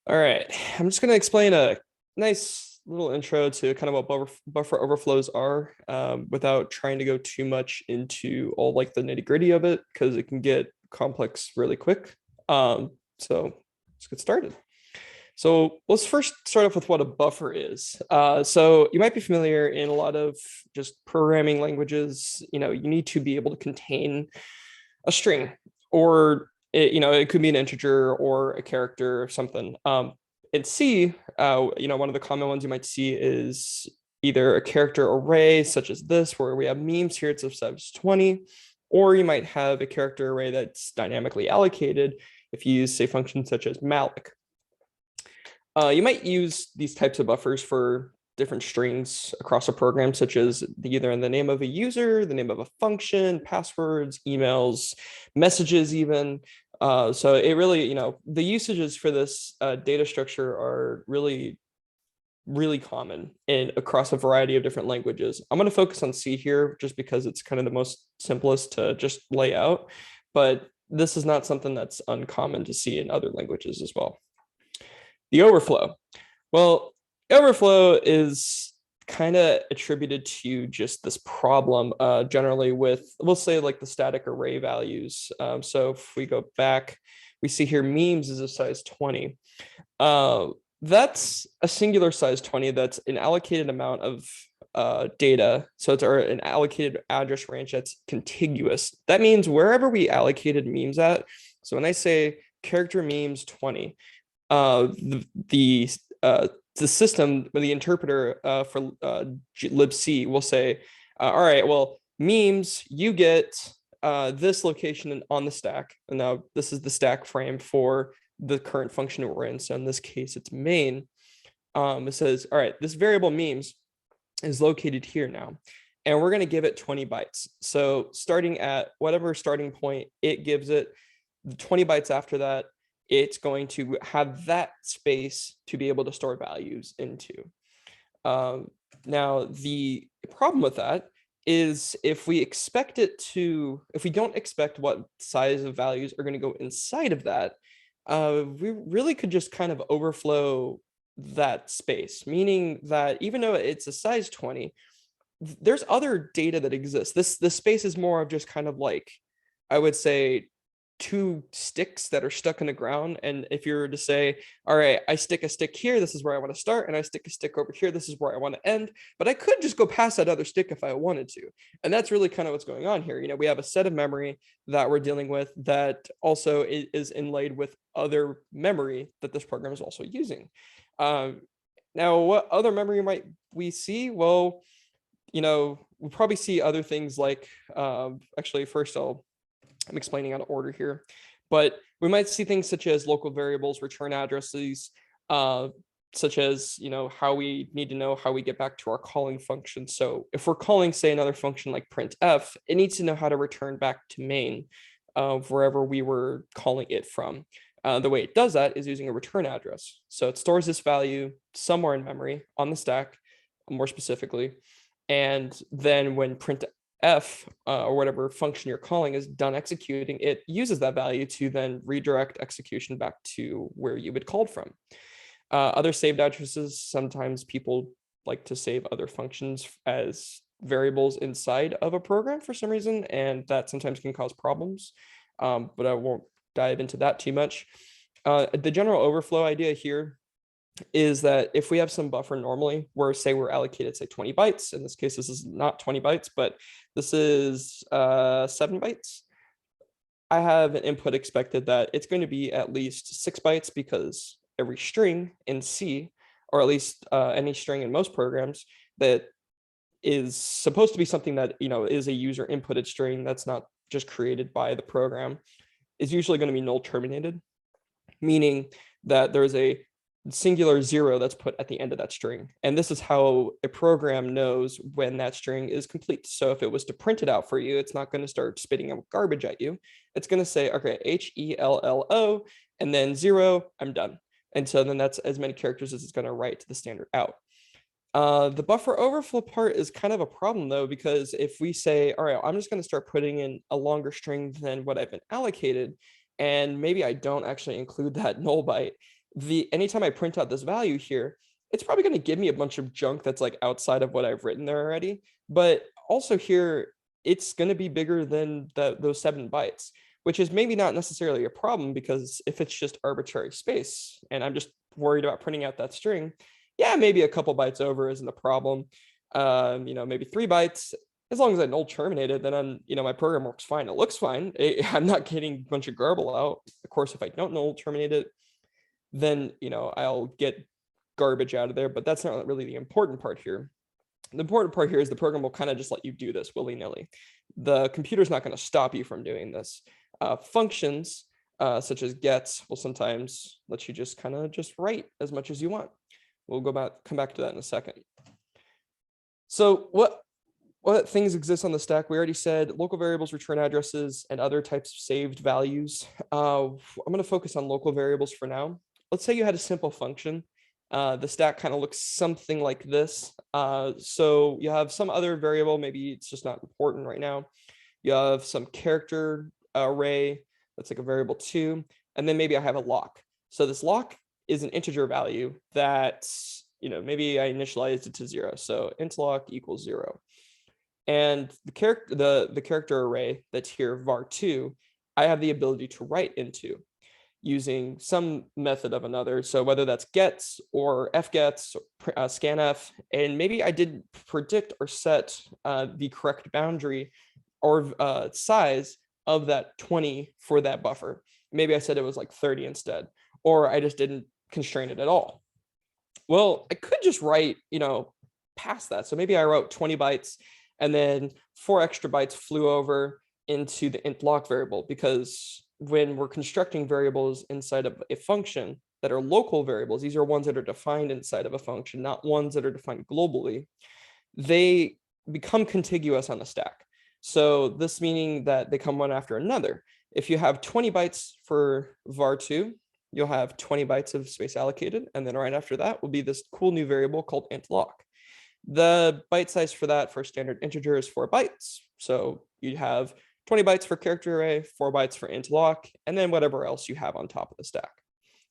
All right, I'm just going to explain a nice little intro to kind of what buffer overflows are without trying to go too much into all like the nitty gritty of it because it can get complex really quick. So let's get started. So let's first start off with what a buffer is. So you might be familiar in a lot of just programming languages, you need to be able to contain a string or it could be an integer or a character or something. In C, one of the common ones you might see is either a character array such as this, where we have memes here, it's of size 20, or you might have a character array that's dynamically allocated if you use, say, functions such as malloc. You might use these types of buffers for different strings across a program, such as either in the name of a user, the name of a function, passwords, emails, messages even. So it really, the usages for this data structure are really, really common across a variety of different languages. I'm going to focus on C here just because it's kind of the most simplest to just lay out, but this is not something that's uncommon to see in other languages as well. The overflow. Well, overflow is kind of attributed to just this problem generally with, we'll say, like the static array values. So if we go back, we see here memes is a size 20. That's a singular size 20. That's an allocated amount of data. So it's an allocated address range that's contiguous. That means wherever we allocated memes at. So when I say character memes 20, the system or the interpreter for libc will say, all right, well, memes, you get this location on the stack. And now this is the stack frame for the current function we're in. So in this case, it's main. It says, all right, this variable memes is located here now, and we're going to give it 20 bytes. So starting at whatever starting point it gives it, the 20 bytes after that, it's going to have that space to be able to store values into. Now, the problem with that is if we don't expect what size of values are going to go inside of that, we really could just kind of overflow that space, meaning that even though it's a size 20, there's other data that exists. This space is more of just kind of like, I would say, two sticks that are stuck in the ground. And if you were to say, all right, I stick a stick here, this is where I want to start, and I stick a stick over here, this is where I want to end, but I could just go past that other stick if I wanted to. And that's really kind of what's going on here. We have a set of memory that we're dealing with that also is inlaid with other memory that this program is also using. Now, what other memory might we see? Well, we probably see other things like, actually, first I'm explaining out of order here, but we might see things such as local variables, return addresses, such as, how we need to know how we get back to our calling function. So if we're calling, say, another function like printf, it needs to know how to return back to main wherever we were calling it from. The way it does that is using a return address. So it stores this value somewhere in memory on the stack, more specifically. And then when printf or whatever function you're calling is done executing, it uses that value to then redirect execution back to where you had called from. Other saved addresses, sometimes people like to save other functions as variables inside of a program for some reason, and that sometimes can cause problems, but I won't dive into that too much. The general overflow idea here is that if we have some buffer normally where, say, we're allocated, say, 20 bytes, in this case, this is not 20 bytes, but this is 7 bytes. I have an input expected that it's going to be at least 6 bytes because every string in C, or at least any string in most programs, that is supposed to be something that, is a user inputted string that's not just created by the program, is usually going to be null terminated, meaning that there's a singular 0 that's put at the end of that string. And this is how a program knows when that string is complete. So if it was to print it out for you, it's not going to start spitting out garbage at you. It's going to say, okay, HELLO, and then 0, I'm done. And so then that's as many characters as it's going to write to the standard out. The buffer overflow part is kind of a problem, though, because if we say, all right, I'm just going to start putting in a longer string than what I've been allocated, and maybe I don't actually include that null byte, anytime I print out this value here, it's probably going to give me a bunch of junk that's like outside of what I've written there already. But also here, it's going to be bigger than those 7 bytes, which is maybe not necessarily a problem, because if it's just arbitrary space and I'm just worried about printing out that string, yeah, maybe a couple bytes over isn't a problem. Maybe 3 bytes. As long as I null terminate it, then my program works fine. It looks fine. I'm not getting a bunch of garble out. Of course, if I don't null terminate it, then I'll get garbage out of there. But that's not really the important part here. The important part here is the program will kind of just let you do this willy-nilly. The computer's not going to stop you from doing this. Functions such as gets will sometimes let you just kind of just write as much as you want. We'll come back to that in a second. So what things exist on the stack? We already said local variables, return addresses, and other types of saved values. I'm going to focus on local variables for now. Let's say you had a simple function. The stack kind of looks something like this. So you have some other variable, maybe it's just not important right now. You have some character array, that's like a variable 2, and then maybe I have a lock. So this lock is an integer value that, maybe I initialized it to 0. So int lock equals 0. And the character array that's here, var2, I have the ability to write into using some method of another. So whether that's gets or fgets, or scanf, and maybe I didn't predict or set the correct boundary or size of that 20 for that buffer. Maybe I said it was like 30 instead, or I just didn't constrain it at all. Well, I could just write, past that. So maybe I wrote 20 bytes and then 4 extra bytes flew over into the int lock variable, because when we're constructing variables inside of a function that are local variables, these are ones that are defined inside of a function, not ones that are defined globally, they become contiguous on the stack. So this meaning that they come one after another. If you have 20 bytes for var2, you'll have 20 bytes of space allocated, and then right after that will be this cool new variable called int lock. The byte size for that for standard integer is 4 bytes. So you'd have 20 bytes for character array, 4 bytes for int lock, and then whatever else you have on top of the stack.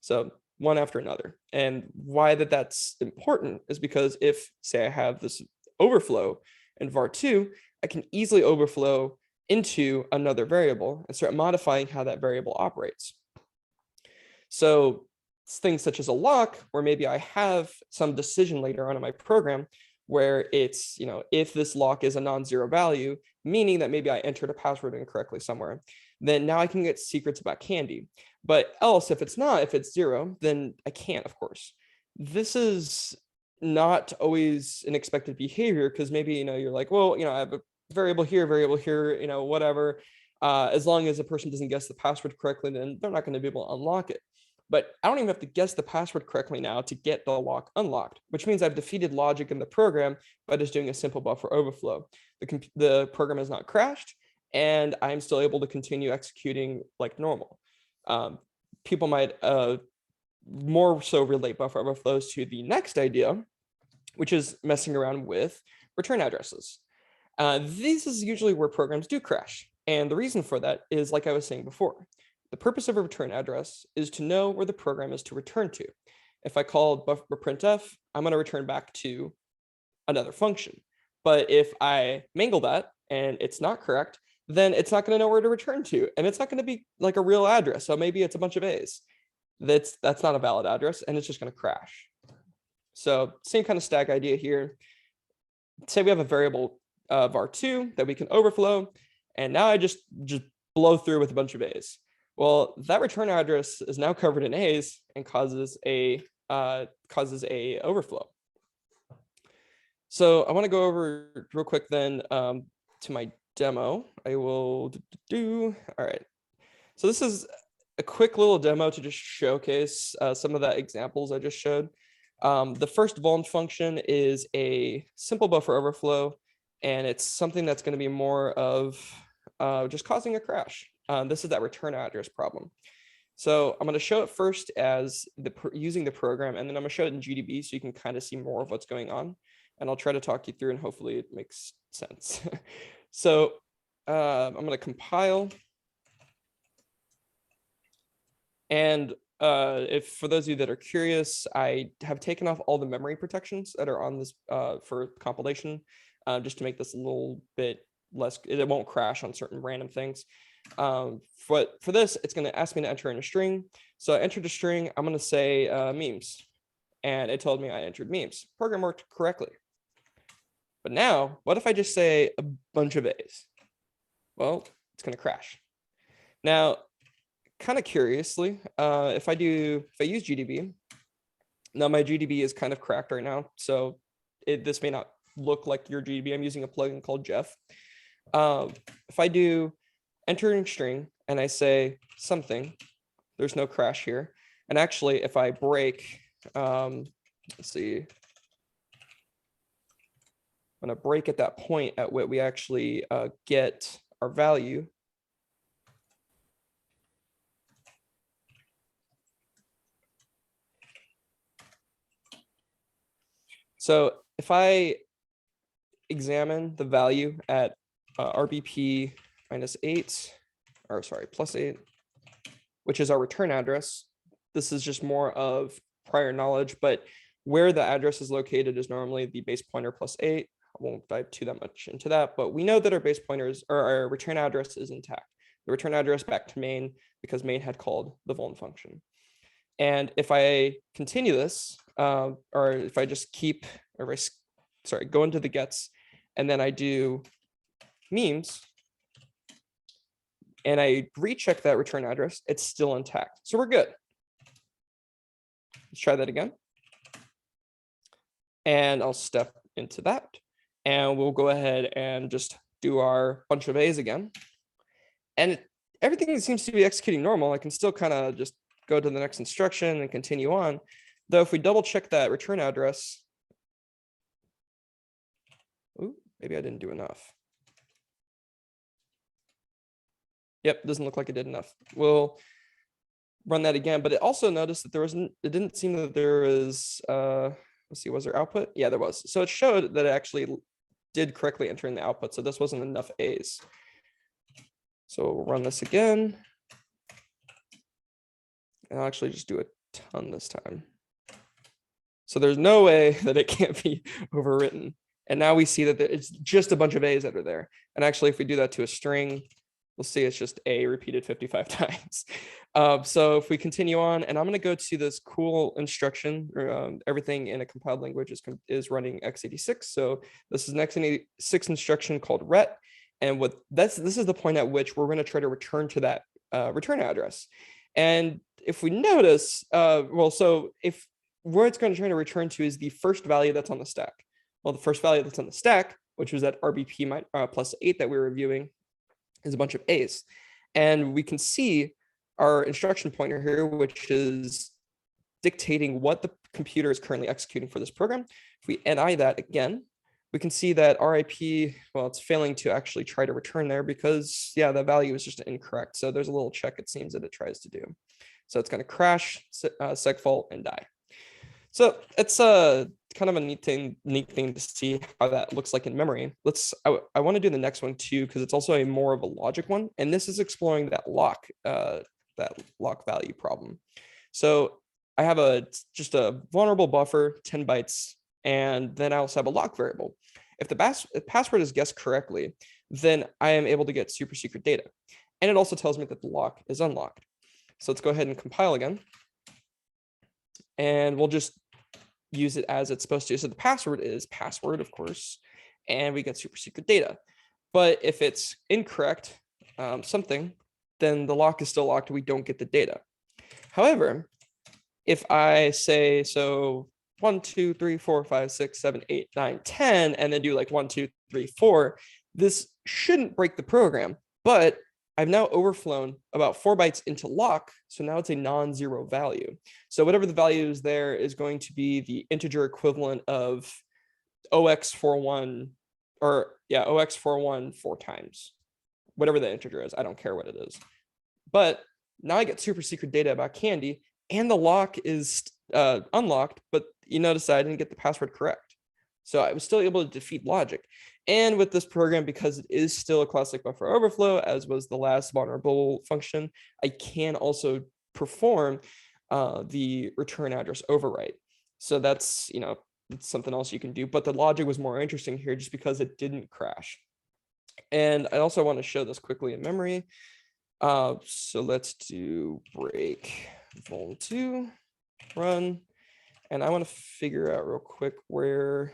So one after another. And why that's important is because if, say, I have this overflow in var2, I can easily overflow into another variable and start modifying how that variable operates. So things such as a lock, where maybe I have some decision later on in my program where it's, if this lock is a non-zero value, meaning that maybe I entered a password incorrectly somewhere, then now I can get secrets about candy. But else, if it's not, if it's 0, then I can't, of course. This is not always an expected behavior, because maybe, you're like, well, I have a variable here, whatever. As long as a person doesn't guess the password correctly, then they're not going to be able to unlock it. But I don't even have to guess the password correctly now to get the lock unlocked, which means I've defeated logic in the program by just doing a simple buffer overflow. The program has not crashed, and I'm still able to continue executing like normal. People might more so relate buffer overflows to the next idea, which is messing around with return addresses. This is usually where programs do crash. And the reason for that is, like I was saying before, the purpose of a return address is to know where the program is to return to. If I call printf, I'm going to return back to another function. But if I mangle that and it's not correct, then it's not going to know where to return to. And it's not going to be like a real address. So maybe it's a bunch of A's. That's not a valid address, and it's just going to crash. So same kind of stack idea here. Say we have a variable var2 that we can overflow, and now I just blow through with a bunch of A's. Well, that return address is now covered in A's and causes a overflow. So I want to go over real quick then to my demo. I will do all right. So this is a quick little demo to just showcase some of that examples I just showed. The first vuln function is a simple buffer overflow, and it's something that's going to be more of just causing a crash. This is that return address problem. So I'm going to show it first as using the program, and then I'm going to show it in GDB so you can kind of see more of what's going on. And I'll try to talk you through, and hopefully it makes sense. So I'm going to compile. And if for those of you that are curious, I have taken off all the memory protections that are on this for compilation, just to make this a little bit less, it won't crash on certain random things. But for this, it's going to ask me to enter in a string. So I entered a string, I'm going to say memes. And it told me I entered memes. Program worked correctly. But now, what if I just say a bunch of A's? Well, it's going to crash. Now, kind of curiously, if I use GDB, now my GDB is kind of cracked right now, so this may not look like your GDB. I'm using a plugin called Jeff. If I do entering string and I say something, there's no crash here. And actually, if I break, let's see, I'm going to break at that point at what we actually get our value. So if I examine the value at RBP -8, or sorry, +8, which is our return address, this is just more of prior knowledge, but where the address is located is normally the base pointer +8. I won't dive too that much into that, but we know that our base pointers or our return address is intact. The return address back to main, because main had called the vuln function. And if I continue this, or if I just keep, or go into the gets, and then I do memes, and I recheck that return address, it's still intact. So we're good. Let's try that again. And I'll step into that. And we'll go ahead and just do our bunch of A's again. And everything seems to be executing normal. I can still kind of just go to the next instruction and continue on. Though if we double check that return address, ooh, maybe I didn't do enough. Yep, doesn't look like it did enough. We'll run that again, but it also noticed that it didn't seem that there was, let's see, was there output? Yeah, there was. So it showed that it actually did correctly enter in the output. So this wasn't enough A's. So we'll run this again. And I'll actually just do a ton this time. So there's no way that it can't be overwritten. And now we see that it's just a bunch of A's that are there. And actually, if we do that to a string, we'll see it's just A repeated 55 times. So if we continue on, and I'm going to go to this cool instruction, everything in a compiled language is running x86. So this is an x86 instruction called ret. And this is the point at which we're going to try to return to that return address. And if we notice, so if where it's going to try to return to is the first value that's on the stack. Well, the first value that's on the stack, which was that RBP +8 that we were reviewing, is a bunch of A's. And we can see our instruction pointer here, which is dictating what the computer is currently executing for this program. If we NI that again, we can see that RIP, well, it's failing to actually try to return there because, yeah, the value is just incorrect. So there's a little check, it seems, that it tries to do. So it's going to crash, segfault, and die. So it's kind of a neat thing to see how that looks like in memory. I want to do the next one too, because it's also more of a logic one. And this is exploring that lock value problem. So I have just a vulnerable buffer, 10 bytes, and then I also have a lock variable. If the password is guessed correctly, then I am able to get super secret data. And it also tells me that the lock is unlocked. So let's go ahead and compile again. And we'll just use it as it's supposed to. So the password is password, of course, and we get super secret data. But if it's incorrect, something, then the lock is still locked. We don't get the data. However, if I say, so 1, 2, 3, 4, 5, 6, 7, 8, 9, 10, and then do like 1, 2, 3, 4, this shouldn't break the program, but I've now overflown about 4 bytes into lock. So now it's a non-zero value. So whatever the value is there is going to be the integer equivalent of OX41 or yeah, OX41 4 times, whatever the integer is. I don't care what it is. But now I get super secret data about Candy and the lock is unlocked, but you notice I didn't get the password correct. So I was still able to defeat logic. And with this program, because it is still a classic buffer overflow, as was the last vulnerable function, I can also perform the return address overwrite. So that's, it's something else you can do, but the logic was more interesting here just because it didn't crash. And I also want to show this quickly in memory. So let's do break vol2 run. And I want to figure out real quick where.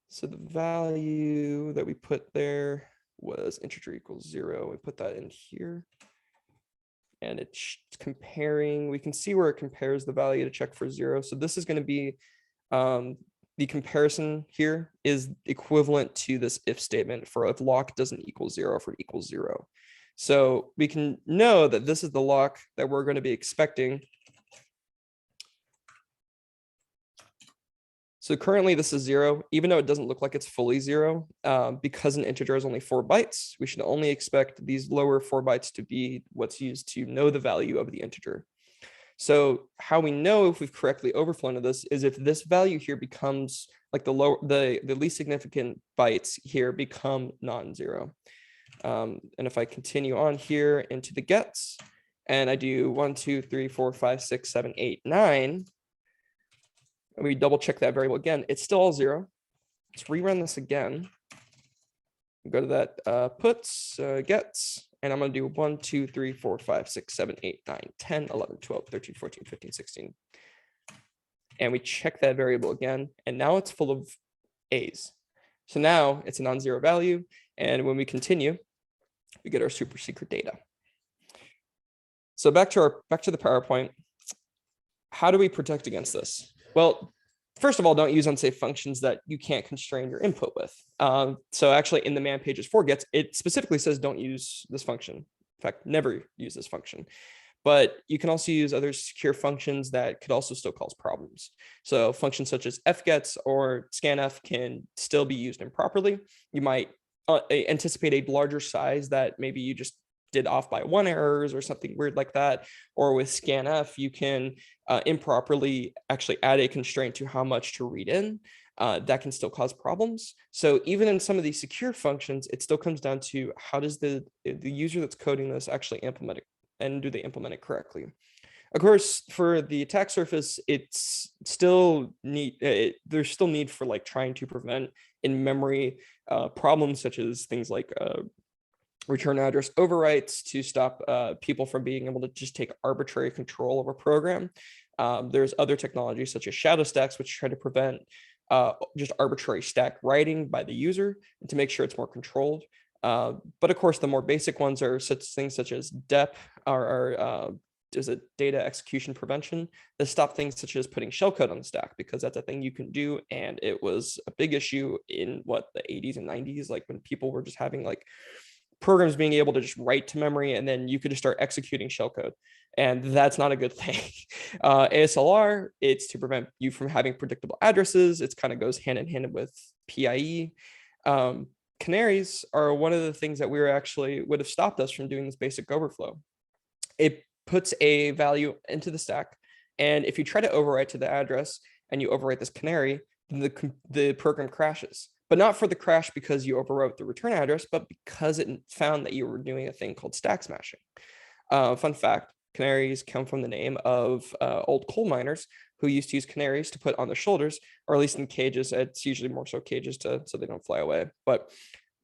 So the value that we put there was integer equals 0. We put that in here. And it's comparing, we can see where it compares the value to check for 0. So this is going to be the comparison here is equivalent to this if statement for if lock doesn't equal 0, for it equals 0. So we can know that this is the lock that we're going to be expecting. So currently this is 0, even though it doesn't look like it's fully 0, because an integer is only 4 bytes, we should only expect these lower 4 bytes to be what's used to know the value of the integer. So how we know if we've correctly overflown to this is if this value here becomes like the least significant bytes here become non-zero. And if I continue on here into the gets and I do 1, 2, 3, 4, 5, 6, 7, 8, 9, and we double check that variable again, it's still all 0. Let's rerun this again. Go to that puts, gets, and I'm going to do 1, 2, 3, 4, 5, 6, 7, 8, 9, 10, 11, 12, 13, 14, 15, 16. And we check that variable again, and now it's full of A's. So now it's a non-zero value. And when we continue, we get our super secret data. So back to the PowerPoint. How do we protect against this? Well, first of all, don't use unsafe functions that you can't constrain your input with. So actually in the man pages for gets, it specifically says don't use this function. In fact, never use this function. But you can also use other secure functions that could also still cause problems. So functions such as fgets or scanf can still be used improperly. You might anticipate a larger size that maybe you just did off by 1 errors or something weird like that. Or with scanf, you can improperly actually add a constraint to how much to read in. That can still cause problems. So even in some of these secure functions, it still comes down to how does the user that's coding this actually implement it, and do they implement it correctly? Of course, for the attack surface, it's still there's still need for like trying to prevent in memory problems such as things like return address overwrites to stop people from being able to just take arbitrary control of a program. There's other technologies such as shadow stacks, which try to prevent just arbitrary stack writing by the user and to make sure it's more controlled. But of course, the more basic ones are such things such as DEP or is it data execution prevention that stop things such as putting shellcode on the stack, because that's a thing you can do. And it was a big issue in the 80s and 90s, like when people were just having like programs being able to just write to memory and then you could just start executing shellcode. And that's not a good thing. ASLR, it's to prevent you from having predictable addresses. It kind of goes hand in hand with PIE. Canaries are one of the things that would have stopped us from doing this basic overflow. It puts a value into the stack. And if you try to overwrite to the address and you overwrite this canary, the program crashes. But not for the crash because you overwrote the return address, but because it found that you were doing a thing called stack smashing. Fun fact, canaries come from the name of old coal miners who used to use canaries to put on their shoulders, or at least in cages. It's usually more so cages so they don't fly away. But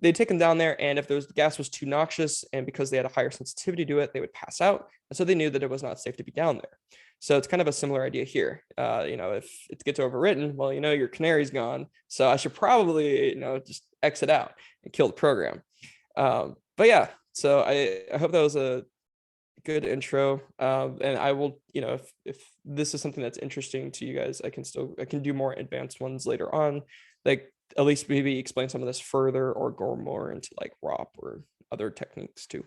they'd take them down there, and if the gas was too noxious, and because they had a higher sensitivity to it, they would pass out. And so they knew that it was not safe to be down there. So it's kind of a similar idea here. If it gets overwritten, well, your canary's gone. So I should probably, just exit out and kill the program. But yeah, so I hope that was a good intro. And I will, if this is something that's interesting to you guys, I can do more advanced ones later on, like at least maybe explain some of this further or go more into like ROP or other techniques too.